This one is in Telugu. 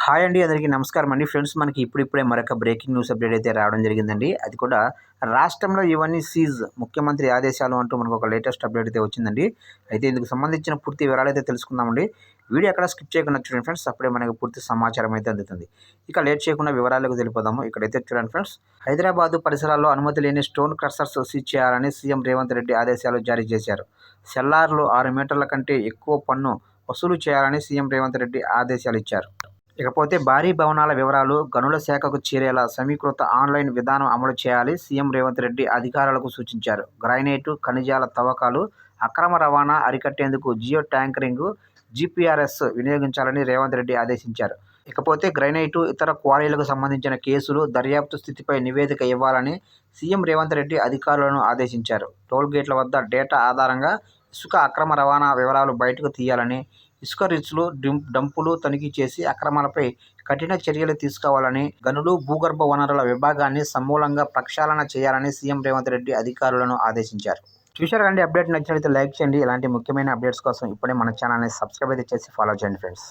హాయ్ అండి, అందరికీ నమస్కారం అండి. ఫ్రెండ్స్, మనకి ఇప్పుడిప్పుడే మరొక బ్రేకింగ్ న్యూస్ అప్డేట్ అయితే రావడం జరిగిందండి. అది కూడా రాష్ట్రంలో ఇవన్నీ సీజ్, ముఖ్యమంత్రి ఆదేశాలు అంటూ మనకు ఒక లేటెస్ట్ అప్డేట్ అయితే వచ్చిందండి. అయితే ఇందుకు సంబంధించిన పూర్తి వివరాలు అయితే తెలుసుకుందామండి. వీడియో ఎక్కడ స్కిప్ చేయకుండా చూడండి ఫ్రెండ్స్, అప్పుడే మనకు పూర్తి సమాచారం అయితే అందుతుంది. ఇక లేట్ చేయకుండా వివరాలకు తెలిపోదాము. ఇక్కడైతే చూడండి ఫ్రెండ్స్, హైదరాబాద్ పరిసరాల్లో అనుమతి లేని స్టోన్ క్రషర్స్ సీజ్ చేయాలని సీఎం రేవంత్ రెడ్డి ఆదేశాలు జారీ చేశారు. సెల్లార్లు 6 మీటర్ల కంటే ఎక్కువ పన్ను వసూలు చేయాలని సీఎం రేవంత్ రెడ్డి ఆదేశాలు ఇచ్చారు. ఇకపోతే భారీ భవనాల వివరాలు గనుల శాఖకు చేరేలా సమీకృత ఆన్లైన్ విధానం అమలు చేయాలి సీఎం రేవంత్ రెడ్డి అధికారులకు సూచించారు. గ్రానైటు, ఖనిజాల తవ్వకాలు, అక్రమ రవాణా అరికట్టేందుకు జియో ట్యాంకరింగ్, జీపీఆర్ఎస్ వినియోగించాలని రేవంత్ రెడ్డి ఆదేశించారు. ఇకపోతే గ్రానైటు, ఇతర క్వారీలకు సంబంధించిన కేసులు దర్యాప్తు స్థితిపై నివేదిక ఇవ్వాలని సీఎం రేవంత్ రెడ్డి అధికారులను ఆదేశించారు. టోల్గేట్ల వద్ద డేటా ఆధారంగా ఇసుక అక్రమ రవాణా వివరాలు బయటకు తీయాలని, ఇసుక రిచ్లు, డంపులు తనిఖీ చేసి అక్రమాలపై కఠిన చర్యలు తీసుకోవాలని, గనులు, భూగర్భ వనరుల విభాగాన్ని సమూలంగా ప్రక్షాళన చేయాలని సీఎం రేవంత్ రెడ్డి అధికారులను ఆదేశించారు. చూశారు కండి, అప్డేట్ నచ్చినట్లయితే లైక్ చేయండి. ఇలాంటి ముఖ్యమైన అప్డేట్స్ కోసం ఇప్పుడే మన ఛానల్ని సబ్స్క్రైబ్ అయితే చేసి ఫాలో చేయండి ఫ్రెండ్స్.